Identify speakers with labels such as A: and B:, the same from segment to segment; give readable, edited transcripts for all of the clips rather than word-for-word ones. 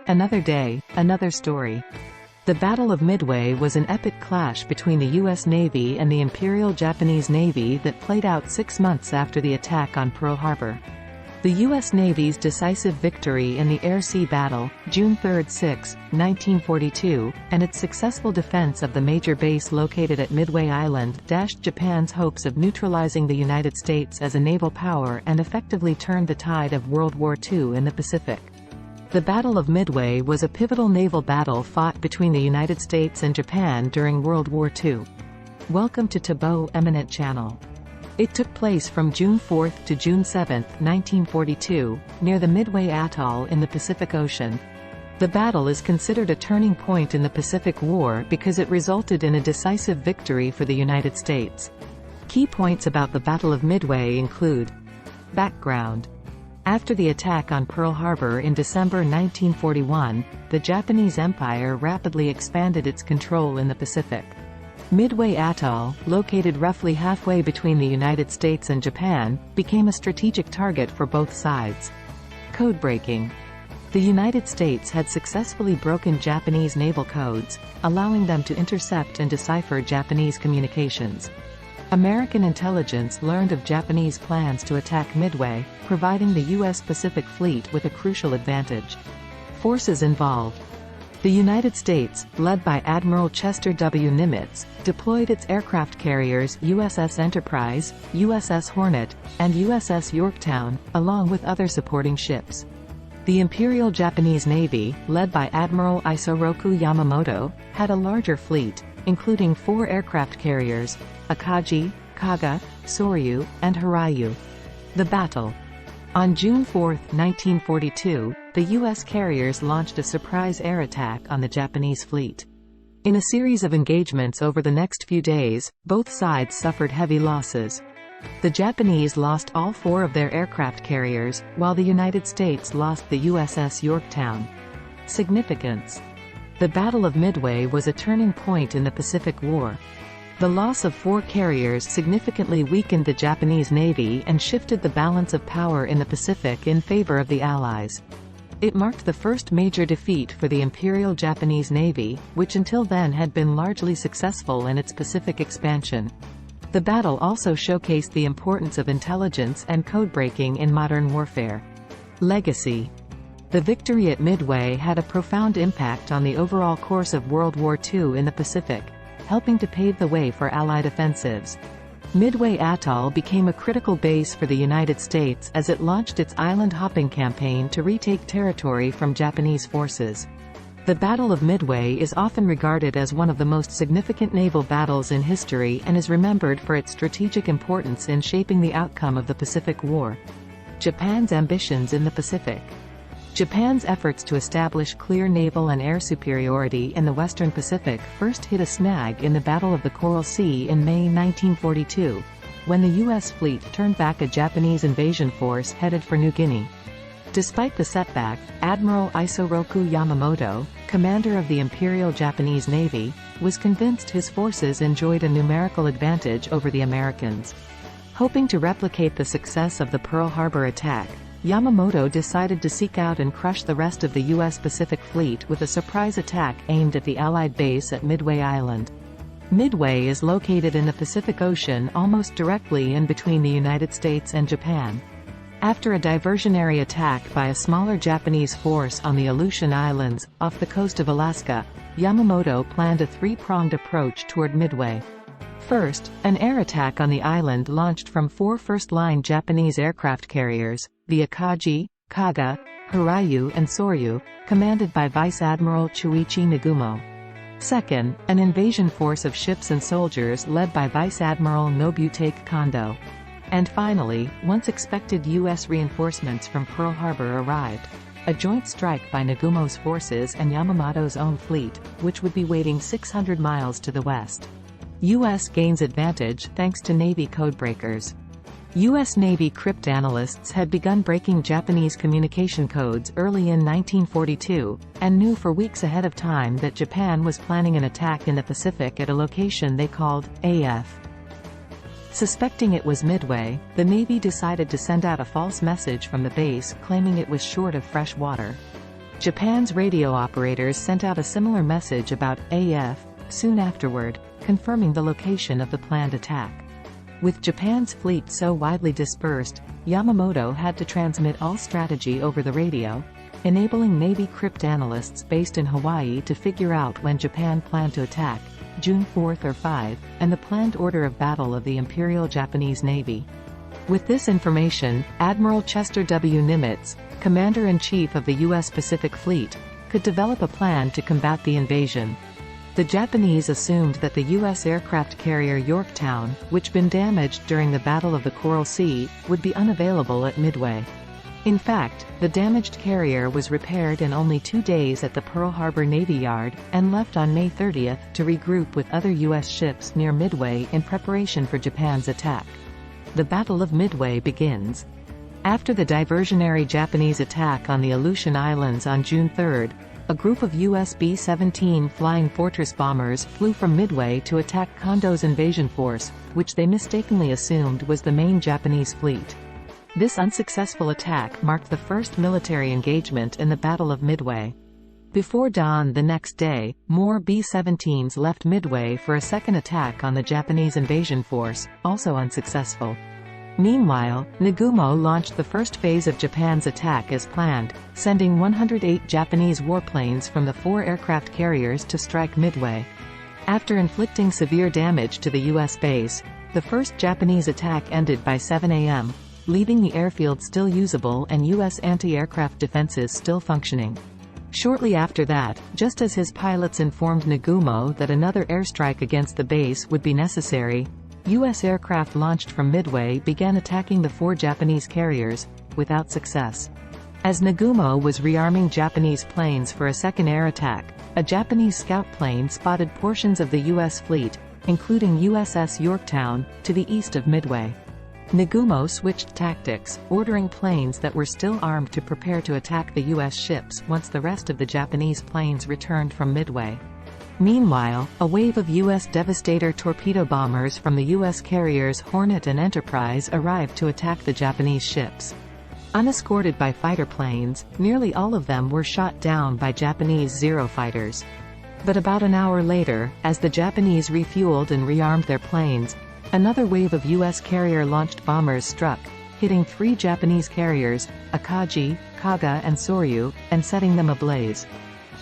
A: Another day, another story. The Battle of Midway was an epic clash between the U.S. Navy and the Imperial Japanese Navy that played out 6 months after the attack on Pearl Harbor. The U.S. Navy's decisive victory in the air-sea battle, June 3–6, 1942, and its successful defense of the major base located at Midway Island dashed Japan's hopes of neutralizing the United States as a naval power and effectively turned the tide of World War II in the Pacific. The Battle of Midway was a pivotal naval battle fought between the United States and Japan during World War II. Welcome to Tabo Eminent Channel. It took place from June 4 to June 7, 1942, near the Midway Atoll in the Pacific Ocean. The battle is considered a turning point in the Pacific War because it resulted in a decisive victory for the United States. Key points about the Battle of Midway include: Background. After the attack on Pearl Harbor in December 1941, the Japanese Empire rapidly expanded its control in the Pacific. Midway Atoll, located roughly halfway between the United States and Japan, became a strategic target for both sides. Codebreaking. The United States had successfully broken Japanese naval codes, allowing them to intercept and decipher Japanese communications. American intelligence learned of Japanese plans to attack Midway, providing the U.S. Pacific Fleet with a crucial advantage. Forces involved. The United States, led by Admiral Chester W. Nimitz, deployed its aircraft carriers USS Enterprise, USS Hornet, and USS Yorktown, along with other supporting ships. The Imperial Japanese Navy, led by Admiral Isoroku Yamamoto, had a larger fleet, including 4 aircraft carriers, Akagi, Kaga, Soryu, and Hiryu. The battle. On June 4, 1942, the U.S. carriers launched a surprise air attack on the Japanese fleet. In a series of engagements over the next few days, both sides suffered heavy losses. The Japanese lost all 4 of their aircraft carriers, while the United States lost the USS Yorktown. Significance. The Battle of Midway was a turning point in the Pacific War. The loss of 4 carriers significantly weakened the Japanese Navy and shifted the balance of power in the Pacific in favor of the Allies. It marked the first major defeat for the Imperial Japanese Navy, which until then had been largely successful in its Pacific expansion. The battle also showcased the importance of intelligence and codebreaking in modern warfare. Legacy. The victory at Midway had a profound impact on the overall course of World War II in the Pacific, helping to pave the way for Allied offensives. Midway Atoll became a critical base for the United States as it launched its island-hopping campaign to retake territory from Japanese forces. The Battle of Midway is often regarded as one of the most significant naval battles in history and is remembered for its strategic importance in shaping the outcome of the Pacific War. Japan's ambitions in the Pacific. Japan's efforts to establish clear naval and air superiority in the Western Pacific first hit a snag in the Battle of the Coral Sea in May 1942, when the U.S. fleet turned back a Japanese invasion force headed for New Guinea. Despite the setback, Admiral Isoroku Yamamoto, commander of the Imperial Japanese Navy, was convinced his forces enjoyed a numerical advantage over the Americans. Hoping to replicate the success of the Pearl Harbor attack, Yamamoto decided to seek out and crush the rest of the U.S. Pacific Fleet with a surprise attack aimed at the Allied base at Midway Island. Midway is located in the Pacific Ocean almost directly in between the United States and Japan. After a diversionary attack by a smaller Japanese force on the Aleutian Islands, off the coast of Alaska, Yamamoto planned a 3-pronged approach toward Midway. First, an air attack on the island launched from 4 first-line Japanese aircraft carriers, the Akagi, Kaga, Hiryu and Soryu, commanded by Vice Admiral Chuichi Nagumo. Second, an invasion force of ships and soldiers led by Vice Admiral Nobutake Kondo. And finally, once expected U.S. reinforcements from Pearl Harbor arrived. A joint strike by Nagumo's forces and Yamamoto's own fleet, which would be waiting 600 miles to the west. U.S. gains advantage thanks to Navy codebreakers. U.S. Navy cryptanalysts had begun breaking Japanese communication codes early in 1942, and knew for weeks ahead of time that Japan was planning an attack in the Pacific at a location they called AF. Suspecting it was Midway, the Navy decided to send out a false message from the base claiming it was short of fresh water. Japan's radio operators sent out a similar message about AF soon afterward, confirming the location of the planned attack. With Japan's fleet so widely dispersed, Yamamoto had to transmit all strategy over the radio, enabling Navy cryptanalysts based in Hawaii to figure out when Japan planned to attack, June 4 or 5, and the planned order of battle of the Imperial Japanese Navy. With this information, Admiral Chester W. Nimitz, Commander-in-Chief of the U.S. Pacific Fleet, could develop a plan to combat the invasion. The Japanese assumed that the U.S. aircraft carrier Yorktown, which been damaged during the Battle of the Coral Sea, would be unavailable at Midway. In fact, the damaged carrier was repaired in only 2 days at the Pearl Harbor Navy Yard, and left on May 30 to regroup with other U.S. ships near Midway in preparation for Japan's attack. The Battle of Midway begins. After the diversionary Japanese attack on the Aleutian Islands on June 3, a group of U.S. B-17 Flying Fortress bombers flew from Midway to attack Kondo's invasion force, which they mistakenly assumed was the main Japanese fleet. This unsuccessful attack marked the first military engagement in the Battle of Midway. Before dawn the next day, more B-17s left Midway for a second attack on the Japanese invasion force, also unsuccessful. Meanwhile, Nagumo launched the first phase of Japan's attack as planned, sending 108 Japanese warplanes from the 4 aircraft carriers to strike Midway. After inflicting severe damage to the U.S. base, the first Japanese attack ended by 7 a.m., leaving the airfield still usable and U.S. anti-aircraft defenses still functioning. Shortly after that, just as his pilots informed Nagumo that another airstrike against the base would be necessary, U.S. aircraft launched from Midway began attacking the 4 Japanese carriers, without success. As Nagumo was rearming Japanese planes for a second air attack, a Japanese scout plane spotted portions of the U.S. fleet, including USS Yorktown, to the east of Midway. Nagumo switched tactics, ordering planes that were still armed to prepare to attack the U.S. ships once the rest of the Japanese planes returned from Midway. Meanwhile, a wave of U.S. Devastator torpedo bombers from the U.S. carriers Hornet and Enterprise arrived to attack the Japanese ships. Unescorted by fighter planes, nearly all of them were shot down by Japanese Zero fighters. But about an hour later, as the Japanese refueled and rearmed their planes, another wave of U.S. carrier-launched bombers struck, hitting 3 Japanese carriers, Akagi, Kaga and Soryu, and setting them ablaze.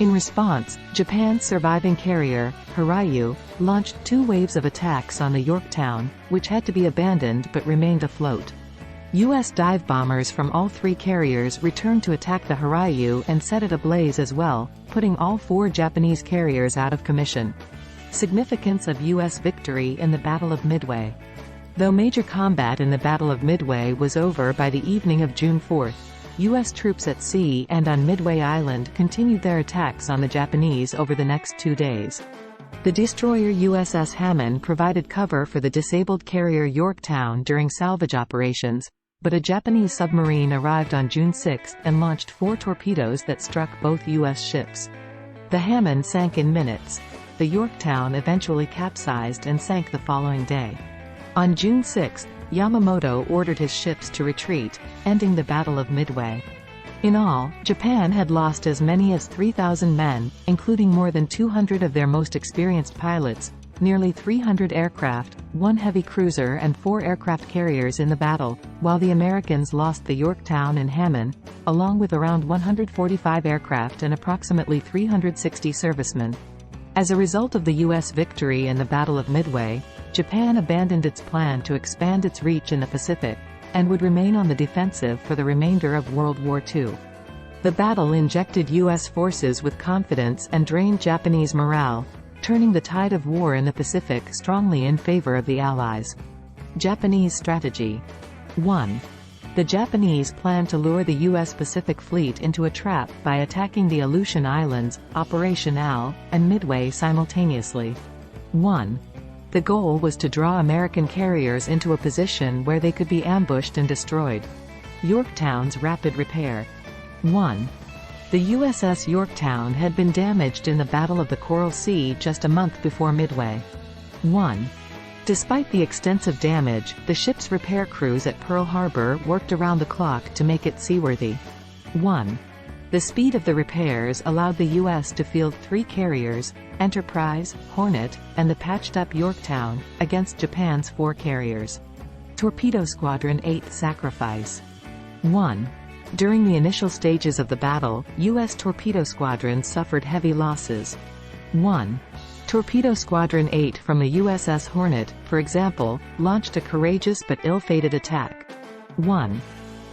A: In response, Japan's surviving carrier, Hiryu, launched 2 waves of attacks on the Yorktown, which had to be abandoned but remained afloat. U.S. dive bombers from all 3 carriers returned to attack the Hiryu and set it ablaze as well, putting all 4 Japanese carriers out of commission. Significance of U.S. victory in the Battle of Midway. Though major combat in the Battle of Midway was over by the evening of June 4, U.S. troops at sea and on Midway Island continued their attacks on the Japanese over the next 2 days. The destroyer USS Hammond provided cover for the disabled carrier Yorktown during salvage operations, but a Japanese submarine arrived on June 6 and launched 4 torpedoes that struck both U.S. ships. The Hammond sank in minutes. The Yorktown eventually capsized and sank the following day. On June 6, Yamamoto ordered his ships to retreat, ending the Battle of Midway. In all, Japan had lost as many as 3,000 men, including more than 200 of their most experienced pilots, nearly 300 aircraft, 1 heavy cruiser and 4 aircraft carriers in the battle, while the Americans lost the Yorktown and Hammond, along with around 145 aircraft and approximately 360 servicemen. As a result of the U.S. victory in the Battle of Midway, Japan abandoned its plan to expand its reach in the Pacific, and would remain on the defensive for the remainder of World War II. The battle injected U.S. forces with confidence and drained Japanese morale, turning the tide of war in the Pacific strongly in favor of the Allies. Japanese strategy. 1. The Japanese planned to lure the U.S. Pacific Fleet into a trap by attacking the Aleutian Islands, Operation AL, and Midway simultaneously. 1. The goal was to draw American carriers into a position where they could be ambushed and destroyed. Yorktown's rapid repair. 1. The USS Yorktown had been damaged in the Battle of the Coral Sea just a month before Midway. 1. Despite the extensive damage, the ship's repair crews at Pearl Harbor worked around the clock to make it seaworthy. 1. The speed of the repairs allowed the U.S. to field 3 carriers, Enterprise, Hornet, and the patched-up Yorktown, against Japan's 4 carriers. Torpedo Squadron 8 Sacrifice. 1. During the initial stages of the battle, U.S. torpedo squadrons suffered heavy losses. 1. Torpedo Squadron 8 from the USS Hornet, for example, launched a courageous but ill-fated attack. 1.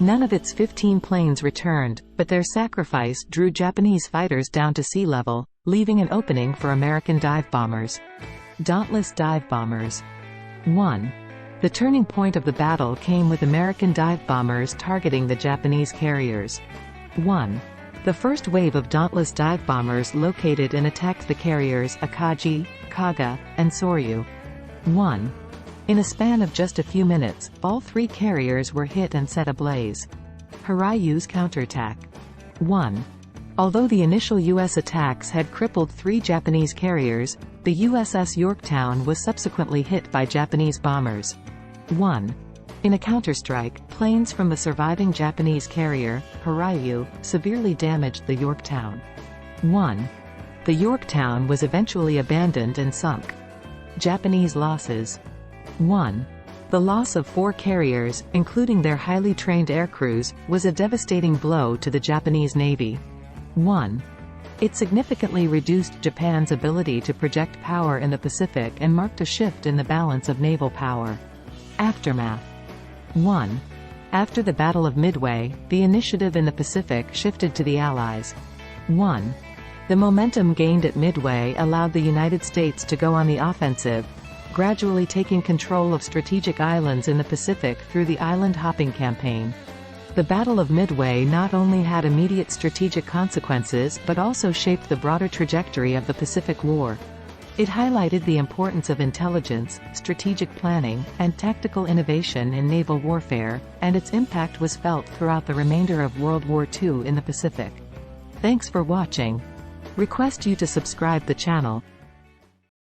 A: None of its 15 planes returned, but their sacrifice drew Japanese fighters down to sea level, leaving an opening for American dive bombers. Dauntless dive bombers. 1. The turning point of the battle came with American dive bombers targeting the Japanese carriers. 1. The first wave of Dauntless dive bombers located and attacked the carriers Akagi, Kaga, and Soryu. 1. In a span of just a few minutes, all 3 carriers were hit and set ablaze. Hiryu's counterattack. 1. Although the initial U.S. attacks had crippled 3 Japanese carriers, the USS Yorktown was subsequently hit by Japanese bombers. 1. In a counterstrike, planes from the surviving Japanese carrier, Hiryu, severely damaged the Yorktown. 1. The Yorktown was eventually abandoned and sunk. Japanese losses. 1. The loss of 4 carriers, including their highly trained aircrews, was a devastating blow to the Japanese Navy. 1. It significantly reduced Japan's ability to project power in the Pacific and marked a shift in the balance of naval power. Aftermath. 1. After the Battle of Midway, the initiative in the Pacific shifted to the Allies. 1. The momentum gained at Midway allowed the United States to go on the offensive, gradually taking control of strategic islands in the Pacific through the island-hopping campaign. The Battle of Midway not only had immediate strategic consequences but also shaped the broader trajectory of the Pacific War. It highlighted the importance of intelligence, strategic planning, and tactical innovation in naval warfare, and its impact was felt throughout the remainder of World War II in the Pacific. Thanks for watching. Request you to subscribe the channel,